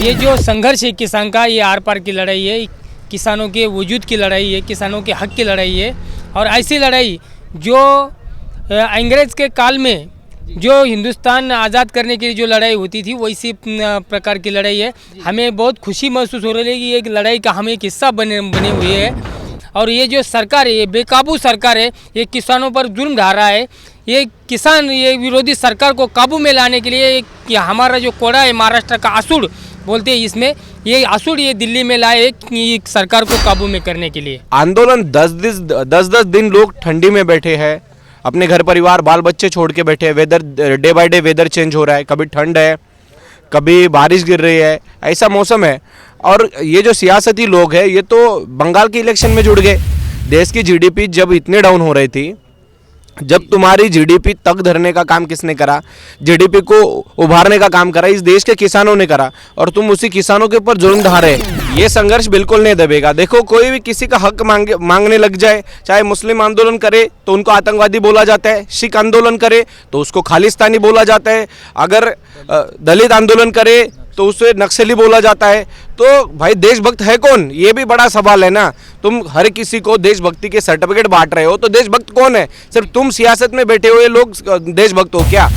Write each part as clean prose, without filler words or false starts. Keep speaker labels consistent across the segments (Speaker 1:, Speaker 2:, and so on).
Speaker 1: ये जो संघर्ष है किसान का, ये आर पार की लड़ाई है, किसानों के वजूद की लड़ाई है, किसानों के हक की लड़ाई है। और ऐसी लड़ाई जो अंग्रेज़ के काल में जो हिंदुस्तान आज़ाद करने के लिए जो लड़ाई होती थी वैसी प्रकार की लड़ाई है। हमें बहुत खुशी महसूस हो रही है कि एक लड़ाई का हम एक हिस्सा बने हुए हैं। और ये जो सरकार है, ये बेकाबू सरकार है, ये किसानों पर जुल्म ढा रहा है। ये किसान, ये विरोधी सरकार को काबू में लाने के लिए हमारा जो कोड़ा है, महाराष्ट्र का आसूड़ बोलते हैं इसमें, ये आसूड़ ये दिल्ली में लाए कि सरकार को काबू में करने के लिए।
Speaker 2: आंदोलन 10 दिन लोग ठंडी में बैठे हैं, अपने घर परिवार बाल बच्चे छोड़ के बैठे हैं। Weather day by day weather change हो रहा है, कभी ठंड है, कभी बारिश गिर रही है, ऐसा मौसम है। और ये जो सियासती लोग हैं, ये तो बंगाल के इलेक्शन में जुड़ गए। देश की जीडीपी जब इतने डाउन हो रही थी, जब तुम्हारी जीडीपी तक धरने का काम किसने करा, जीडीपी को उभारने का काम करा इस देश के किसानों ने करा, और तुम उसी किसानों के ऊपर जुल्म ढा रहे। ये संघर्ष बिल्कुल नहीं दबेगा। देखो, कोई भी किसी का हक मांगने लग जाए, चाहे मुस्लिम आंदोलन करे तो उनको आतंकवादी बोला जाता है, सिख आंदोलन करे तो उसको खालिस्तानी बोला जाता है, अगर दलित आंदोलन करे तो उसे नक्सली बोला जाता है। तो भाई देशभक्त है कौन, ये भी बड़ा सवाल है ना। तुम हर किसी को देशभक्ति के सर्टिफिकेट बांट रहे हो, तो देशभक्त कौन है? सिर्फ तुम सियासत में बैठे हुए लोग देशभक्त हो क्या?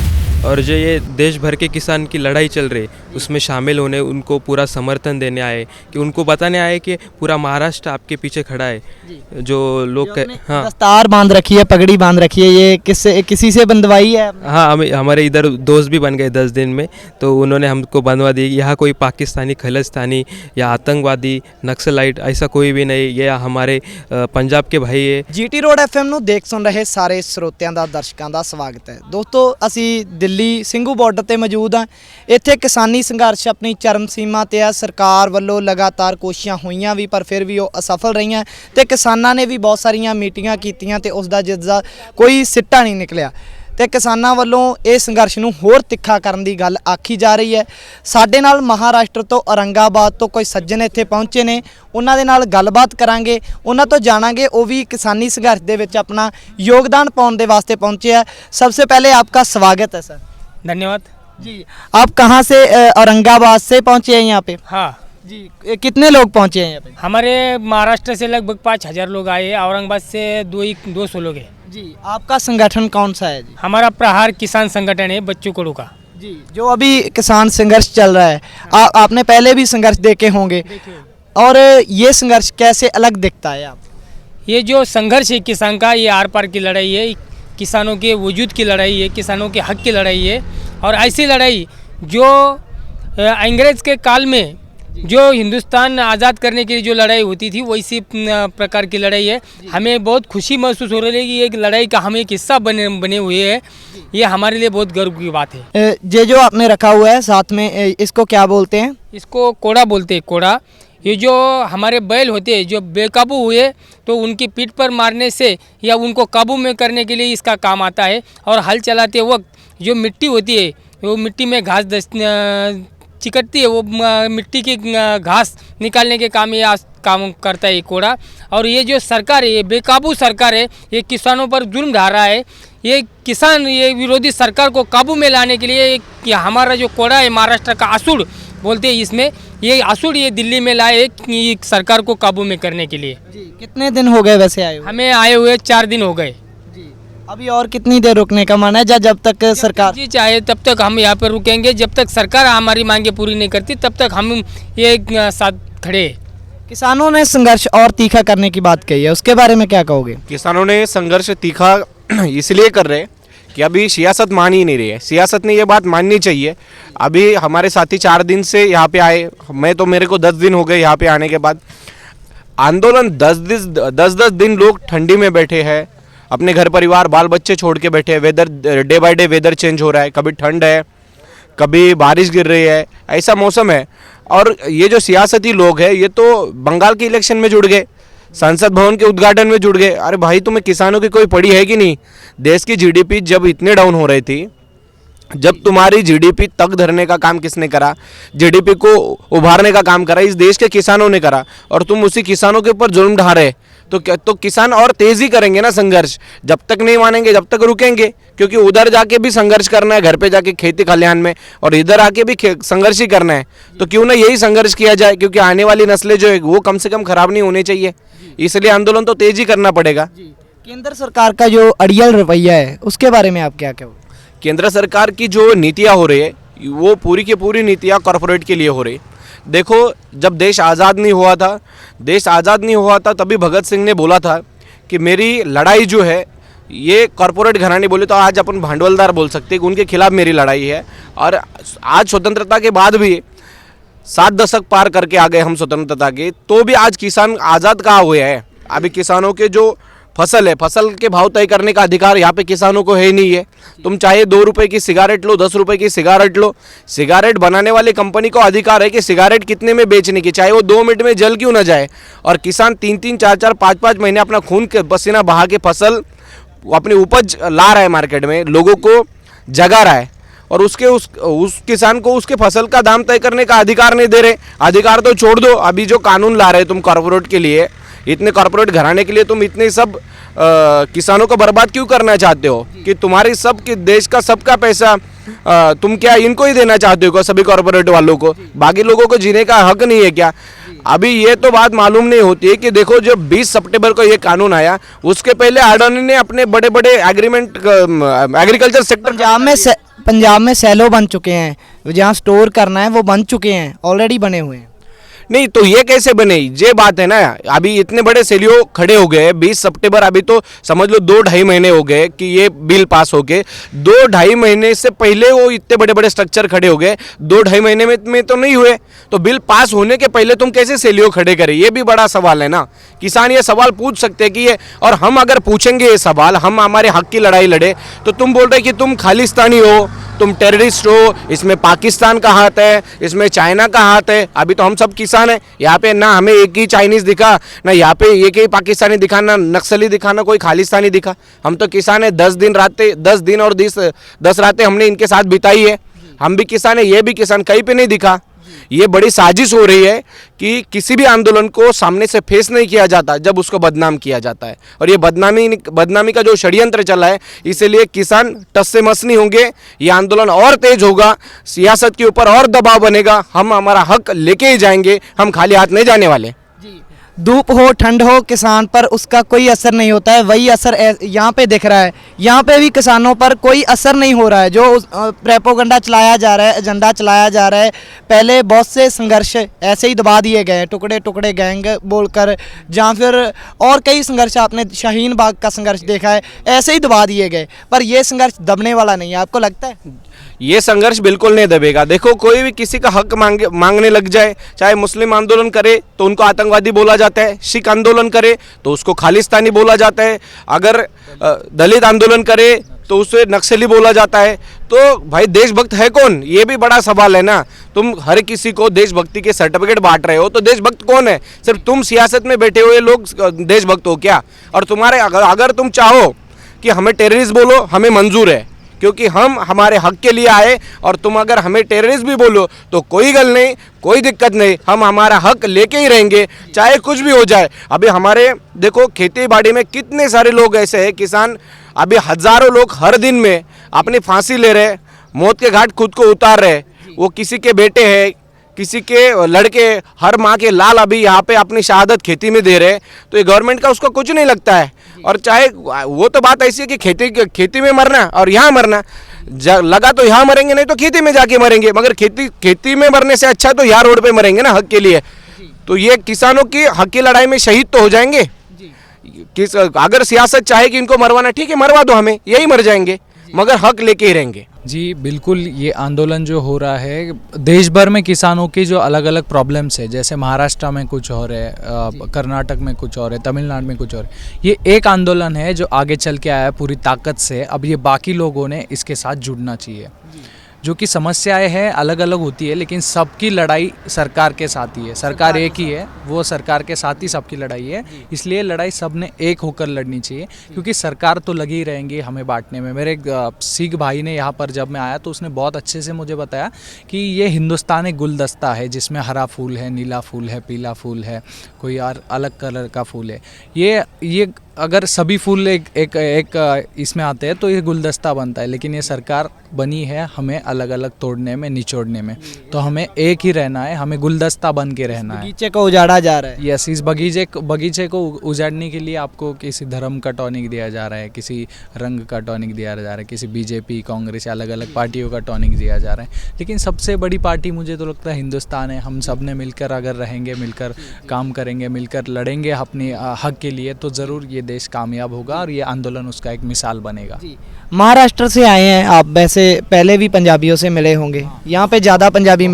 Speaker 3: और जो ये देश भर के किसान की लड़ाई चल रही, उसमें शामिल होने, उनको पूरा समर्थन देने आए, कि उनको बताने आए कि पूरा महाराष्ट्र आपके पीछे खड़ा है। जो लोग हाँ,
Speaker 4: दस्तार बांध रखी है, पगड़ी बांध रखी है, ये किसी से बंधवाई है?
Speaker 3: हाँ, हमारे इधर दोस्त भी बन गए 10 दिन में, तो उन्होंने हमको बंधवा दी। यहाँ कोई पाकिस्तानी, खलिस्तानी या आतंकवादी, नक्सलाइट ऐसा कोई भी नहीं, ये हमारे पंजाब के भाई है।
Speaker 4: जीटी रोड FM ਨੂੰ ਦੇਖ ਸੁਣ ਰਹੇ ਸਾਰੇ ਸਰੋਤਿਆਂ ਦਾ, ਦਰਸ਼ਕਾਂ ਦਾ ਸਵਾਗਤ ਹੈ। ਦੋਸਤੋ, ਅਸੀਂ ਦਿੱਲੀ ਸਿੰਘੂ ਬਾਰਡਰ ਤੇ ਮੌਜੂਦ ਹਾਂ। ਇੱਥੇ ਕਿਸਾਨੀ ਸੰਘਰਸ਼ ਆਪਣੀ ਚਰਮ ਸੀਮਾ ਤੇ ਆ। ਸਰਕਾਰ ਵੱਲੋਂ ਲਗਾਤਾਰ ਕੋਸ਼ਿਸ਼ਾਂ ਹੋਈਆਂ ਵੀ, ਪਰ ਫਿਰ ਵੀ ਉਹ ਅਸਫਲ ਰਹੀਆਂ ਤੇ ਕਿਸਾਨਾਂ ਨੇ ਵੀ ਬਹੁਤ ਸਾਰੀਆਂ ਮੀਟਿੰਗਾਂ ਕੀਤੀਆਂ ਤੇ ਉਸ ਦਾ ਜਿਸਦਾ ਕੋਈ ਸਿੱਟਾ ਨਹੀਂ ਨਿਕਲਿਆ। ਤੇ ਕਿਸਾਨਾਂ ਵੱਲੋਂ ਇਹ ਸੰਘਰਸ਼ ਨੂੰ ਹੋਰ ਤਿੱਖਾ ਕਰਨ ਦੀ ਗੱਲ ਆਖੀ ਜਾ ਰਹੀ ਹੈ। ਸਾਡੇ ਨਾਲ ਮਹਾਰਾਸ਼ਟਰ ਤੋਂ ਔਰੰਗਾਬਾਦ ਤੋਂ ਕੋਈ ਸੱਜਣ ਇੱਥੇ ਪਹੁੰਚੇ ਨੇ, ਉਹਨਾਂ ਦੇ ਨਾਲ ਗੱਲਬਾਤ ਕਰਾਂਗੇ, ਉਹਨਾਂ ਤੋਂ ਜਾਣਾਂਗੇ ਉਹ ਵੀ ਕਿਸਾਨੀ ਸੰਘਰਸ਼ ਦੇ ਵਿੱਚ ਆਪਣਾ योगदान पाने के वास्ते पहुँचे हैं। सबसे पहले आपका स्वागत है सर।
Speaker 1: धन्यवाद
Speaker 4: जी। आप कहाँ से? औरंगाबाद से पहुँचे हैं यहाँ पे?
Speaker 1: हाँ
Speaker 4: जी। कितने लोग पहुँचे हैं यहाँ पे?
Speaker 1: हमारे महाराष्ट्र से लगभग 5000 लोग आए, औरंगाबाद से 200 लोग हैं।
Speaker 4: जी। आपका संगठन कौन सा है जी?
Speaker 1: हमारा प्रहार किसान संगठन है, बच्चू कोड़ू का।
Speaker 4: जी। जो अभी किसान संघर्ष चल रहा है, आपने पहले भी संघर्ष देखे होंगे, और ये संघर्ष कैसे अलग दिखता है आप?
Speaker 1: ये जो संघर्ष है किसान का, ये आर पार की लड़ाई है, किसानों के वजूद की लड़ाई है, किसानों के हक की लड़ाई है। और ऐसी लड़ाई जो अंग्रेज़ के काल में जो हिंदुस्तान आज़ाद करने के लिए जो लड़ाई होती थी वैसी प्रकार की लड़ाई है। हमें बहुत खुशी महसूस हो रही है कि एक लड़ाई का हम एक हिस्सा बने हुए हैं। ये हमारे लिए बहुत गर्व की बात है।
Speaker 4: ये जो आपने रखा हुआ है साथ में, इसको क्या बोलते हैं?
Speaker 1: इसको कोड़ा बोलते हैं, कोड़ा। ये जो हमारे बैल होते हैं, जो बेकाबू हुए तो उनकी पीठ पर मारने से या उनको काबू में करने के लिए इसका काम आता है। और हल चलाते वक्त जो मिट्टी होती है, वो मिट्टी में घास चिकटती है, वो मिट्टी की घास निकालने के काम ये काम करता है ये कोड़ा। और ये जो सरकार है, ये बेकाबू सरकार है, ये किसानों पर जुल्म ढा रहा है। ये किसान, ये विरोधी सरकार को काबू में लाने के लिए हमारा जो कोड़ा है, महाराष्ट्र का आसूड़ बोलते हैं इसमें, ये आसूड़ ये दिल्ली में लाए कि सरकार को काबू में करने के लिए।
Speaker 4: जी। कितने दिन हो गए वैसे आए हुए?
Speaker 1: हमें आए हुए 4 दिन हो गए।
Speaker 4: जी। अभी और कितनी देर रुकने का मन है? जब तक सरकार
Speaker 1: जी चाहे तब तक हम यहाँ पर रुकेंगे, जब तक सरकार हमारी मांगे पूरी नहीं करती तब तक हम ये साथ खड़े।
Speaker 4: किसानों ने संघर्ष और तीखा करने की बात कही है, उसके बारे में क्या कहोगे?
Speaker 2: किसानों ने संघर्ष तीखा इसलिए कर रहे कि अभी सियासत मान ही नहीं रही है। सियासत ने ये बात माननी चाहिए। अभी हमारे साथी 4 दिन से यहाँ पे आए, मेरे को 10 दिन हो गए यहाँ पे आने के बाद। आंदोलन 10 दिन लोग ठंडी में बैठे हैं, अपने घर परिवार बाल बच्चे छोड़ के बैठे हैं। Weather day by day weather change हो रहा है, कभी ठंड है, कभी बारिश गिर रही है, ऐसा मौसम है। और ये जो सियासती लोग हैं, ये तो बंगाल के इलेक्शन में जुड़ गए, संसद भवन के उद्घाटन में जुड़ गए। अरे भाई, तुम्हें किसानों की कोई पड़ी है कि नहीं? देश की जीडीपी जब इतने डाउन हो रही थी, जब तुम्हारी जीडीपी तक धरने का काम किसने करा, जीडीपी को उभारने का काम करा इस देश के किसानों ने करा, और तुम उसी किसानों के ऊपर जुल्म ढा रहे। तो किसान और तेजी करेंगे ना संघर्ष। जब तक नहीं मानेंगे जब तक रुकेंगे, क्योंकि उधर जाके भी संघर्ष करना है, घर पे जाके खेती खलिहान में, और इधर आके भी संघर्ष ही करना है। तो क्यों ना यही संघर्ष किया जाए, क्योंकि आने वाली नस्लें जो है वो कम से कम खराब नहीं होनी चाहिए, इसलिए आंदोलन तो तेजी करना पड़ेगा।
Speaker 4: केंद्र सरकार का जो अड़ियल रवैया है उसके बारे में आप क्या कहोगे?
Speaker 2: केंद्र सरकार की जो नीतियाँ हो रही है वो पूरी की पूरी नीतियाँ कॉरपोरेट के लिए हो रही। देखो, जब देश आज़ाद नहीं हुआ था तभी भगत सिंह ने बोला था कि मेरी लड़ाई जो है ये कॉरपोरेट घराने, बोले तो आज अपन भांडवलदार बोल सकते हैं कि उनके खिलाफ मेरी लड़ाई है। और आज स्वतंत्रता के बाद भी 7 दशक पार करके आ गए हम स्वतंत्रता के, तो भी आज किसान आज़ाद कहाँ हुए हैं। अभी किसानों के जो फसल है, फसल के भाव तय करने का अधिकार यहाँ पे किसानों को है नहीं है। तुम चाहे 2 रुपए की सिगारेट लो, 10 रुपए की सिगारेट लो, सिगारेट बनाने वाली कंपनी को अधिकार है कि सिगारेट कितने में बेचने की, चाहे वो 2 मिनट में जल क्यों ना जाए। और किसान 3-3, 4-4, 5-5 महीने अपना खून के पसीना बहा के फसल अपनी उपज ला रहा है मार्केट में, लोगों को जगा रहा है, और उस किसान को उसके फसल का दाम तय करने का अधिकार नहीं दे रहे। अधिकार तो छोड़ दो, अभी जो कानून ला रहे तुम कॉर्पोरेट के लिए, इतने कॉर्पोरेट घराने के लिए तुम इतने सब किसानों को बर्बाद क्यों करना चाहते हो कि तुम्हारी सब के देश का सबका पैसा तुम क्या इनको ही देना चाहते हो सभी कॉर्पोरेट वालों को? बाकी लोगों को जीने का हक नहीं है क्या? अभी ये तो बात मालूम नहीं होती है कि देखो, जब 20 सितंबर को ये कानून आया उसके पहले अडानी ने अपने बड़े बड़े एग्रीमेंट एग्रीकल्चर सेक्टर
Speaker 4: पंजाब में सैलो बन चुके हैं, जहाँ स्टोर करना है वो बन चुके हैं, ऑलरेडी बने हुए हैं।
Speaker 2: नहीं तो ये कैसे बने? ये बात है ना, अभी इतने बड़े सेलियो खड़े हो गए 20 सितंबर, अभी तो समझ लो 2-2.5 महीने हो गए कि ये बिल पास हो गए। 2-2.5 महीने से पहले वो इतने बड़े बड़े स्ट्रक्चर खड़े हो गए, 2-2.5 महीने में तो नहीं हुए। तो बिल पास होने के पहले तुम कैसे सेलियो खड़े करें? ये भी बड़ा सवाल है ना। किसान ये सवाल पूछ सकते हैं कि ये, और हम अगर पूछेंगे ये सवाल, हम हमारे हक की लड़ाई लड़े, तो तुम बोल रहे कि तुम खालिस्तानी हो, तुम टेररिस्ट हो, इसमें पाकिस्तान का हाथ है, इसमें चाइना का हाथ है। अभी तो हम सब किसान हैं, यहाँ पे ना हमें एक ही चाइनीज़ दिखा, ना यहाँ पे एक ही पाकिस्तानी दिखा, ना नक्सली दिखा, ना कोई खालिस्तानी दिखा। हम तो किसान हैं। 10 दिन और 10 रातें हमने इनके साथ बिताई है। हम भी किसान है, ये भी किसान, कहीं पे नहीं दिखा। ये बड़ी साजिश हो रही है कि किसी भी आंदोलन को सामने से फेस नहीं किया जाता जब उसको बदनाम किया जाता है, और ये बदनामी का जो षड्यंत्र चला है, इसीलिए किसान टस से मस नहीं होंगे। ये आंदोलन और तेज होगा, सियासत के ऊपर और दबाव बनेगा, हम हमारा हक लेके ही जाएंगे, हम खाली हाथ नहीं जाने वाले।
Speaker 4: धूप हो ठंड हो, किसान पर उसका कोई असर नहीं होता है। वही असर यहाँ पे दिख रहा है। यहाँ पे भी किसानों पर कोई असर नहीं हो रहा है। जो प्रेपोगंडा चलाया जा रहा है, एजेंडा चलाया जा रहा है, पहले बहुत से संघर्ष ऐसे ही दबा दिए गए, टुकड़े टुकड़े गैंग बोलकर, जहाँ फिर और कई संघर्ष, आपने शाहीन बाग का संघर्ष देखा है, ऐसे ही दबा दिए गए। पर ये संघर्ष दबने वाला नहीं है, आपको लगता है?
Speaker 2: ये संघर्ष बिल्कुल नहीं दबेगा। देखो, कोई भी किसी का हक मांगने लग जाए, चाहे मुस्लिम आंदोलन करे तो उनको आतंकवादी बोला जाता है, सिख आंदोलन करे तो उसको खालिस्तानी बोला जाता है, अगर दलित आंदोलन करे तो उसे नक्सली बोला जाता है। तो भाई देशभक्त है कौन? ये भी बड़ा सवाल है ना। तुम हर किसी को देशभक्ति के सर्टिफिकेट बांट रहे हो, तो देशभक्त कौन है? सिर्फ तुम सियासत में बैठे हुए लोग देशभक्त हो क्या? और तुम्हारे अगर तुम चाहो कि हमें टेररिस्ट बोलो, हमें मंजूर है, क्योंकि हम हमारे हक के लिए आए, और तुम अगर हमें टेररिस्ट भी बोलो तो कोई गल नहीं, कोई दिक्कत नहीं, हम हमारा हक लेके ही रहेंगे, चाहे कुछ भी हो जाए। अभी हमारे देखो खेती बाड़ी में कितने सारे लोग ऐसे हैं, किसान, अभी हज़ारों लोग हर दिन में अपनी फांसी ले रहे, मौत के घाट खुद को उतार रहे। वो किसी के बेटे हैं, किसी के लड़के, हर माँ के लाल अभी यहाँ पे अपनी शहादत खेती में दे रहे। तो ये गवर्नमेंट का उसको कुछ नहीं लगता है। और चाहे वो तो बात ऐसी है कि खेती में मरना और यहाँ मरना, लगा तो यहाँ मरेंगे, नहीं तो खेती में जाके मरेंगे, मगर खेती में मरने से अच्छा तो यहाँ रोड पे मरेंगे ना हक के लिए। तो ये किसानों की हक की लड़ाई में शहीद तो हो जाएंगे। अगर सियासत चाहे कि इनको मरवाना, ठीक है मरवा दो, हमें यही मर जाएंगे, मगर हक लेके ही रहेंगे।
Speaker 5: जी बिल्कुल, ये आंदोलन जो हो रहा है देश भर में किसानों की जो अलग अलग प्रॉब्लम्स है, जैसे महाराष्ट्र में कुछ और है, कर्नाटक में कुछ और है, तमिलनाडु में कुछ और है, ये एक आंदोलन है जो आगे चल के आया है पूरी ताकत से। अब ये बाकी लोगों ने इसके साथ जुड़ना चाहिए। जो कि समस्याएं हैं अलग अलग होती है, लेकिन सबकी लड़ाई सरकार के साथ ही है। सरकार एक ही है, वो सरकार के साथ ही सबकी लड़ाई है। इसलिए लड़ाई सबने एक होकर लड़नी चाहिए, क्योंकि सरकार तो लगी रहेंगी हमें बांटने में। मेरे एक सिख भाई ने यहाँ पर जब मैं आया तो उसने बहुत अच्छे से मुझे बताया कि ये हिंदुस्तान एक गुलदस्ता है जिसमें हरा फूल है, नीला फूल है, पीला फूल है, कोई और अलग कलर का फूल है। ये अगर सभी फूल एक इसमें आते हैं तो ये गुलदस्ता बनता है, लेकिन ये सरकार बनी है हमें अलग अलग तोड़ने में, निचोड़ने में। तो हमें एक ही रहना है, हमें गुलदस्ता बन के रहना है।
Speaker 4: बगीचे को उजाड़ा जा रहा है।
Speaker 5: यस, इस बगीचे को उजाड़ने के लिए आपको किसी धर्म का टॉनिक दिया जा रहा है, किसी रंग का टॉनिक दिया जा रहा है, किसी बीजेपी, कांग्रेस या अलग अलग पार्टियों का टॉनिक दिया जा रहा है। लेकिन सबसे बड़ी पार्टी मुझे तो लगता है हिंदुस्तान है। हम सब ने मिलकर अगर रहेंगे, मिलकर काम करेंगे, मिलकर लड़ेंगे अपने हक के लिए, तो ज़रूर ये देश कामयाब होगा और ये आंदोलन उसका एक मिसाल बनेगा।
Speaker 4: महाराष्ट्र से आए हैं आप, वैसे पहले भी पंजाबियों से मिले होंगे, यहाँ पे ज़्यादा पंजाबी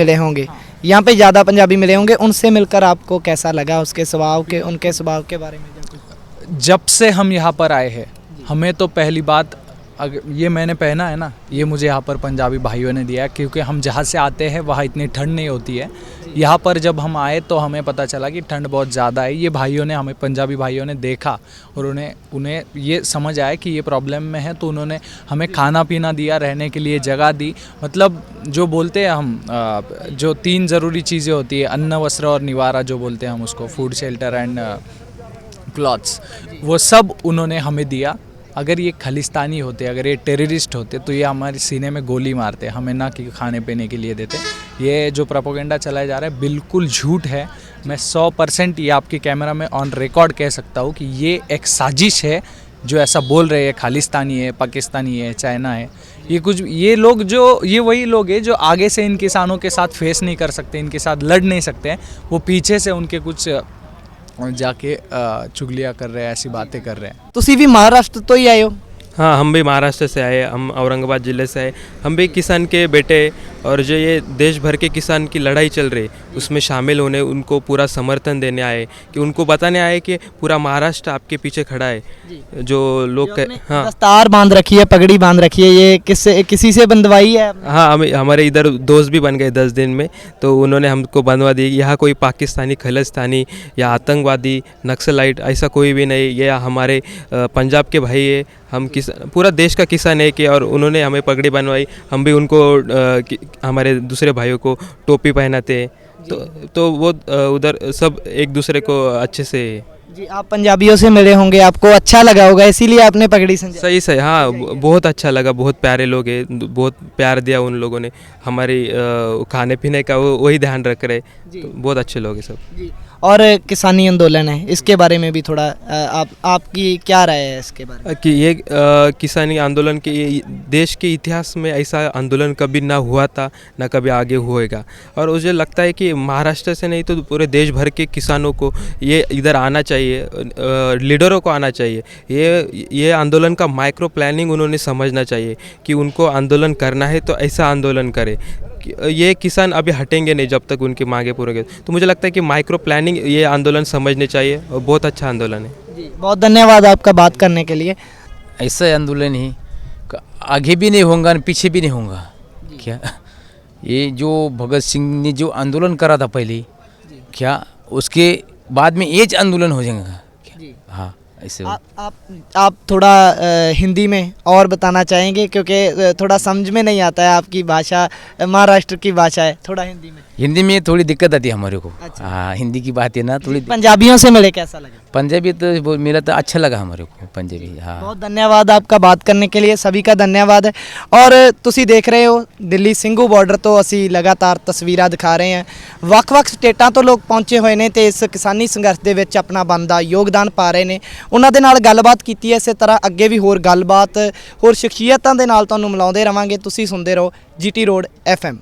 Speaker 4: मिले होंगे, उनसे मिलकर आपको कैसा लगा? उनके स्वभाव के बारे में
Speaker 5: जब से हम यहाँ पर आए हैं, हमें तो पहली बात, ये मैंने पहना है ना, ये मुझे यहाँ पर पंजाबी भाइयों ने दिया, क्योंकि हम जहाँ से आते हैं वहाँ इतनी ठंड नहीं होती है। यहाँ पर जब हम आए तो हमें पता चला कि ठंड बहुत ज़्यादा है। ये भाइयों ने, हमें पंजाबी भाइयों ने देखा और उन्हें ये समझ आया कि ये प्रॉब्लम में है, तो उन्होंने हमें खाना पीना दिया, रहने के लिए जगह दी। मतलब जो बोलते हैं हम, जो 3 ज़रूरी चीज़ें होती है, अन्न, वस्त्र और निवारा, जो बोलते हैं हम उसको, फूड, शेल्टर एंड क्लॉथ्स, वो सब उन्होंने हमें दिया। अगर ये खालिस्तानी होते, अगर ये टेररिस्ट होते, तो ये हमारे सीने में गोली मारते, हमें ना कि खाने पीने के लिए देते। ये जो प्रोपेगेंडा चलाया जा रहा है बिल्कुल झूठ है। मैं 100% ये आपके कैमरा में ऑन रिकॉर्ड कह सकता हूँ कि ये एक साजिश है। जो ऐसा बोल रहे हैं खालिस्तानी है, पाकिस्तानी है, चाइना है, ये वही लोग हैं जो आगे से इन किसानों के साथ फेस नहीं कर सकते, इनके साथ लड़ नहीं सकते हैं। वो पीछे से उनके कुछ जाके चुगलियाँ कर रहे हैं, ऐसी बातें कर रहे हैं।
Speaker 4: तुसी भी महाराष्ट्र तो ही आए हो?
Speaker 3: हाँ, हम भी महाराष्ट्र से आए, हम औरंगाबाद ज़िले से आए। हम भी किसान के बेटे, और जो ये देश भर के किसान की लड़ाई चल रही उसमें शामिल होने, उनको पूरा समर्थन देने आए, कि उनको बताने आए कि पूरा महाराष्ट्र आपके पीछे खड़ा है। जो लोग हाँ,
Speaker 4: दस्तार बांध रखी है, पगड़ी बांध रखी है, ये किसी से बंधवाई है?
Speaker 3: हाँ, हमारे इधर दोस्त भी बन गए 10 दिन में, तो उन्होंने हमको बनवा दी। यहाँ कोई पाकिस्तानी, खालिस्तानी या आतंकवादी, नक्सलाइट ऐसा कोई भी नहीं, ये हमारे पंजाब के भाई है। हम पूरा देश का किसान है कि, और उन्होंने हमें पगड़ी बनवाई, हम भी उनको हमारे दूसरे भाइयों को टोपी पहनाते हैं। तो वो उधर सब एक दूसरे को अच्छे से।
Speaker 4: जी, आप पंजाबियों से मिले होंगे, आपको अच्छा लगा होगा, इसीलिए आपने पगड़ी संजाई?
Speaker 3: सही, हाँ, बहुत अच्छा लगा। बहुत प्यारे लोग हैं, बहुत प्यार दिया उन लोगों ने। हमारी खाने पीने का वही ध्यान रख रहे, तो बहुत अच्छे लोग हैं सब।
Speaker 4: जी, और किसानी आंदोलन है, इसके बारे में भी थोड़ा आपकी क्या राय है इसके बारे में?
Speaker 3: कि ये किसानी आंदोलन के देश के इतिहास में ऐसा आंदोलन कभी ना हुआ था, ना कभी आगे होएगा। और मुझे लगता है कि महाराष्ट्र से नहीं तो पूरे देश भर के किसानों को ये इधर आना चाहिए, लीडरों को आना चाहिए। ये आंदोलन का माइक्रो प्लानिंग उन्होंने समझना चाहिए कि उनको आंदोलन करना है तो ऐसा आंदोलन करे। ये किसान अभी हटेंगे नहीं जब तक उनकी मांगे पूरी होंगे। तो मुझे लगता है कि माइक्रो प्लानिंग ये आंदोलन समझने चाहिए, और बहुत अच्छा आंदोलन है।
Speaker 4: जी, बहुत धन्यवाद आपका बात करने के लिए।
Speaker 6: ऐसा आंदोलन ही आगे भी नहीं होगा, पीछे भी नहीं होगा। क्या ये जो भगत सिंह ने जो आंदोलन करा था पहले, क्या उसके बाद में ये आंदोलन हो जाएगा? हाँ, ऐसे।
Speaker 4: आप थोड़ा हिंदी में और बताना चाहेंगे, क्योंकि थोड़ा समझ में नहीं आता है, आपकी भाषा महाराष्ट्र की भाषा है, थोड़ा हिंदी में
Speaker 6: थोड़ी दिक्कत आती है हमारे को। हाँ, हिंदी की बात है ना, थोड़ी।
Speaker 4: पंजाबियों से मिले, कैसा लगा?
Speaker 6: पंजाबी तो मेरा तो अच्छा लगा हमारे को, पंजाबी। हाँ,
Speaker 4: बहुत धन्यवाद आपका बात करने के लिए, सभी का धन्यवाद है। और ਤੁਸੀਂ ਦੇਖ ਰਹੇ ਹੋ ਦਿੱਲੀ ਸਿੰਘੂ ਬਾਰਡਰ ਤੋਂ ਅਸੀਂ ਲਗਾਤਾਰ ਤਸਵੀਰਾਂ ਦਿਖਾ ਰਹੇ ਹਾਂ। ਵੱਖ-ਵੱਖ ਸਟੇਟਾਂ ਤੋਂ ਲੋਕ ਪਹੁੰਚੇ ਹੋਏ ਨੇ ਤੇ ਇਸ ਕਿਸਾਨੀ ਸੰਘਰਸ਼ ਦੇ ਵਿੱਚ ਆਪਣਾ ਬਣਦਾ ਯੋਗਦਾਨ ਪਾ ਰਹੇ ਨੇ। ਉਹਨਾਂ ਦੇ ਨਾਲ ਗੱਲਬਾਤ ਕੀਤੀ ਹੈ। ਇਸੇ ਤਰ੍ਹਾਂ ਅੱਗੇ ਵੀ ਹੋਰ ਗੱਲਬਾਤ, ਹੋਰ ਸ਼ਖਸੀਅਤਾਂ ਦੇ ਨਾਲ ਤੁਹਾਨੂੰ ਮਿਲਾਉਂਦੇ ਰਵਾਂਗੇ। ਤੁਸੀਂ ਸੁਣਦੇ ਰਹੋ GT Road FM।